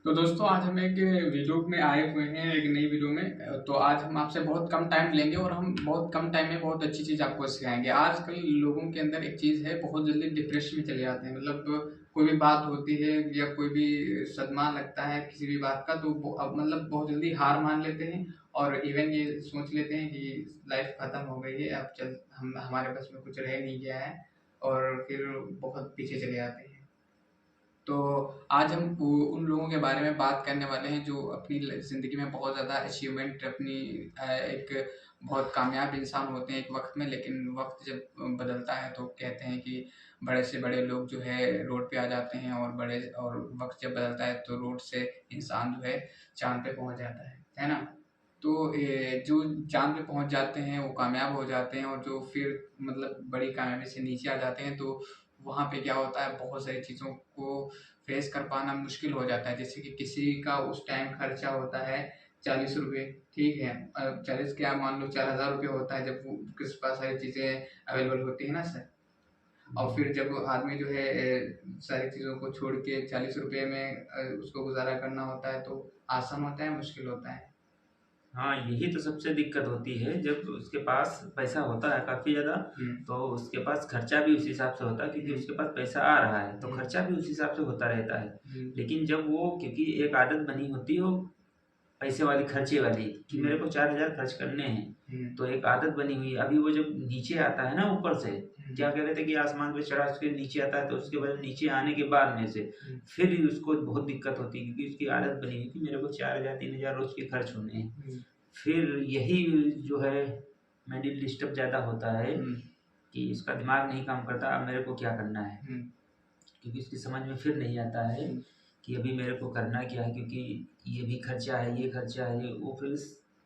तो दोस्तों आज हम एक वीडियो में आए हुए हैं, एक नई वीडियो में। तो आज हम आपसे बहुत कम टाइम लेंगे और हम बहुत कम टाइम में बहुत अच्छी चीज़ आपको सिखाएंगे। आजकल लोगों के अंदर एक चीज़ है, बहुत जल्दी डिप्रेशन में चले जाते हैं। मतलब कोई भी बात होती है या कोई भी सदमा लगता है किसी भी बात का, तो वो अब मतलब बहुत जल्दी हार मान लेते हैं और इवन ये सोच लेते हैं कि लाइफ खत्म हो गई है, अब चल हम हमारे बस में कुछ रह नहीं गया है, और फिर बहुत पीछे चले जाते हैं। तो आज हम उन लोगों के बारे में बात करने वाले हैं जो अपनी ज़िंदगी में बहुत ज़्यादा अचीवमेंट अपनी एक बहुत कामयाब इंसान होते हैं एक वक्त में, लेकिन वक्त जब बदलता है तो कहते हैं कि बड़े से बड़े लोग जो है रोड पे आ जाते हैं, और वक्त जब बदलता है तो रोड से इंसान जो है चांद पे पहुंच जाता है ना। तो जो चांद पे पहुंच जाते हैं वो कामयाब हो जाते हैं, और जो फिर मतलब बड़ी कामयाबी से नीचे आ जाते हैं, तो वहाँ पे क्या होता है, बहुत सारी चीज़ों को फेस कर पाना मुश्किल हो जाता है। जैसे कि किसी का उस टाइम खर्चा होता है 40 रुपये, ठीक है, 40 क्या मान लो 4000 रुपये होता है जब वो किस पास सारी चीज़ें अवेलेबल होती है ना सर। और फिर जब आदमी जो है सारी चीज़ों को छोड़ के 40 रुपये में उसको गुजारा करना होता है, तो आसान होता है मुश्किल होता है। हाँ, यही तो सबसे दिक्कत होती है जब उसके पास पैसा होता है काफ़ी ज़्यादा, हम्म। तो उसके पास खर्चा भी उसी हिसाब से होता है क्योंकि हम्म। उसके पास पैसा आ रहा है, तो हम्म। खर्चा भी उसी हिसाब से होता रहता है। हम्म। लेकिन जब वो क्योंकि एक आदत बनी होती है वो पैसे वाली, खर्चे वाली कि मेरे हम्म। को 4000 खर्च करने हैं, हम्म। तो एक आदत बनी हुई है। अभी वो जब नीचे आता है ना ऊपर से, हम्म। क्या कह रहे थे कि आसमान पे चढ़ा उसके नीचे आता है, तो उसके बाद नीचे आने के बाद में से हम्म। फिर उसको बहुत दिक्कत होती है क्योंकि उसकी आदत बनी हुई है कि मेरे को 4000 3000 रोज़ के खर्च होने हैं। हम्म। फिर यही जो है मेंटल डिस्टर्ब ज़्यादा होता है हम्म। कि इसका दिमाग नहीं काम करता, अब मेरे को क्या करना है, हम्म। क्योंकि इसकी समझ में फिर नहीं आता है हम्म। कि अभी मेरे को करना क्या है, क्योंकि ये भी खर्चा है, ये खर्चा है, वो फिर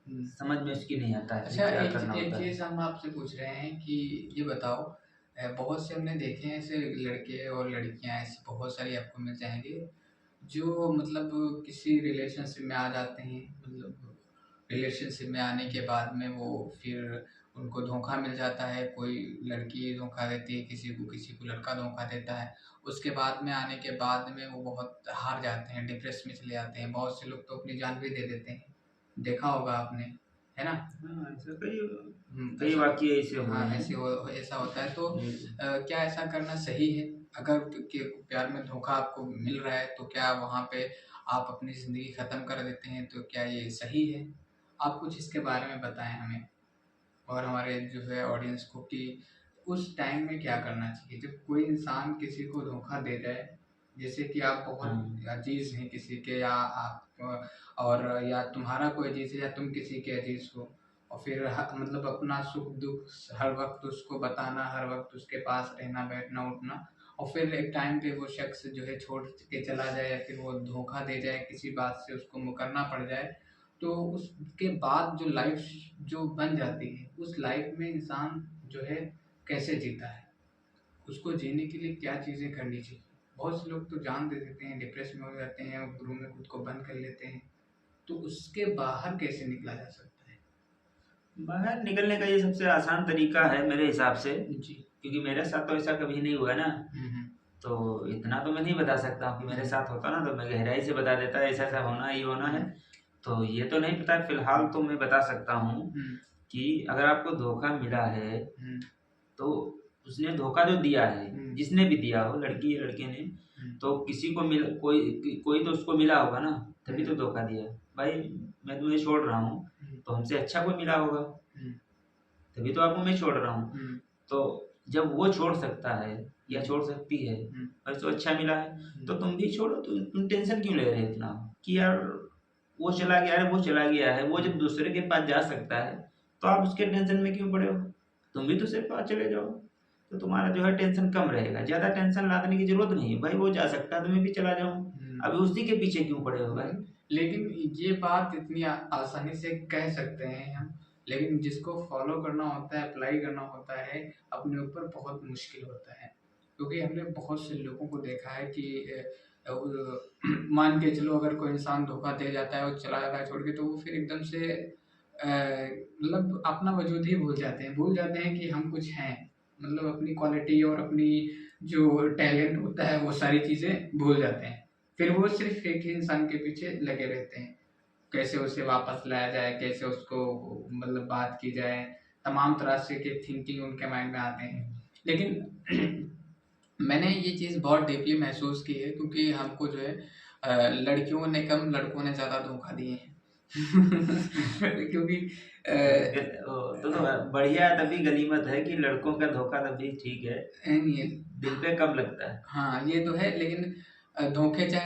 हम्म। समझ में उसकी नहीं आता है अच्छा, कि क्या एक करना एक होता है। चीज़ हम आपसे पूछ रहे हैं कि ये बताओ, बहुत से हमने देखे हैं ऐसे लड़के और लड़कियां, ऐसी बहुत सारी आपको मिल जाएंगे जो मतलब किसी रिलेशनशिप में आ जाते हैं। मतलब रिलेशनशिप में आने के बाद में वो फिर उनको धोखा मिल जाता है, कोई लड़की धोखा देती है किसी को लड़का धोखा देता है। उसके बाद में आने के बाद में वो बहुत हार जाते हैं, डिप्रेस में चले जाते हैं। बहुत से लोग तो अपनी जान भी दे देते हैं, देखा होगा आपने, है ना। हाँ, ऐसा कई कई ऐसा वाक़ये ऐसे हुए हाँ, हैं। ऐसा होता है। तो जी। क्या ऐसा करना सही है? अगर प्यार में धोखा आपको मिल रहा है, तो क्या वहाँ पे आप अपनी ज़िंदगी ख़त्म कर देते हैं? तो क्या ये सही है? आप कुछ इसके बारे में बताएँ हमें और हमारे जो है ऑडियंस को, कि उस टाइम में क्या करना चाहिए जब कोई इंसान किसी को धोखा दे जाए। जैसे कि आप बहुत हाँ। अजीज हैं किसी के, या आप और या तुम्हारा कोई अजीज है, या तुम किसी के अजीज हो, और फिर मतलब अपना सुख दुख हर वक्त उसको बताना, हर वक्त उसके पास रहना, बैठना उठना, और फिर एक टाइम पे वो शख्स जो है छोड़ के चला जाए, या फिर वो धोखा दे जाए किसी बात से, उसको मुकरना पड़ जाए। तो उसके बाद जो लाइफ जो बन जाती है, उस लाइफ में इंसान जो है कैसे जीता है, उसको जीने के लिए क्या चीज़ें करनी चाहिए। बहुत से लोग तो जान दे देते हैं, डिप्रेस में हो जाते हैं, रूम में खुद को बंद कर लेते हैं। तो उसके बाहर कैसे निकला जा सकता है? बाहर निकलने का ये सबसे आसान तरीका है मेरे हिसाब से, जी। क्योंकि मेरे साथ तो ऐसा कभी नहीं हुआ ना, हम्म। तो इतना तो मैं नहीं बता सकता हूँ कि मेरे हम्म। साथ होता ना तो मैं गहराई से बता देता ऐसा ऐसा होना, ये होना है। हम्म। तो ये तो नहीं पता, फिलहाल तो मैं बता सकता हूँ हम्म। कि अगर आपको धोखा मिला है, हम्म। तो उसने धोखा जो दिया है, हम्म। जिसने भी दिया हो, लड़की या लड़के ने, हम्म। तो किसी को मिल कोई तो उसको मिला होगा ना, तभी तो हम्म। धोखा दिया। भाई, मैं तुम्हें छोड़ रहा हूँ, हम्म। तो हमसे अच्छा कोई मिला होगा, हम्म। तभी तो आपको मैं छोड़ रहा हूँ। हम्म। तो जब वो छोड़ सकता है या हम्म। छोड़ सकती है हम्म। और तो अच्छा मिला है, हम्म। तो तुम भी छोड़ो। तुम टेंशन क्यों ले रहे हो इतना कि यार वो चला गया है, वो चला गया है, वो जब दूसरे के पास जा सकता है, तो आप उसके टेंशन में क्यों पड़े हो? तुम भी दूसरे के पास चले जाओ, तो तुम्हारा जो है टेंशन कम रहेगा। ज़्यादा टेंशन लादने की जरूरत नहीं है भाई, वो जा सकता है, तुम्हें भी चला जाओ। हम्म। अभी उसी के पीछे क्यों पड़े हो भाई? लेकिन ये बात इतनी आसानी से कह सकते हैं हम, लेकिन जिसको फॉलो करना होता है, अप्लाई करना होता है अपने ऊपर, बहुत मुश्किल होता है। क्योंकि हमने बहुत से लोगों को देखा है कि मान के चलो, अगर कोई इंसान धोखा दे जाता है और चला जाता है छोड़ के, तो वो फिर एकदम से मतलब अपना वजूद ही भूल जाते हैं कि हम कुछ हैं। मतलब अपनी क्वालिटी और अपनी जो टैलेंट होता है, वो सारी चीज़ें भूल जाते हैं। फिर वो सिर्फ एक ही इंसान के पीछे लगे रहते हैं, कैसे उसे वापस लाया जाए, कैसे उसको मतलब बात की जाए, तमाम तरह से के थिंकिंग उनके माइंड में आते हैं। लेकिन मैंने ये चीज़ बहुत डीपली महसूस की है, क्योंकि हमको जो है लड़कियों ने कम, लड़कों ने ज़्यादा धोखा दिए हैं। क्योंकि तो बढ़िया है, तभी गनीमत है कि लड़कों का धोखा तभी ठीक है, नहीं है, दिल पे कम लगता है। हाँ ये तो है, लेकिन धोखे चाहे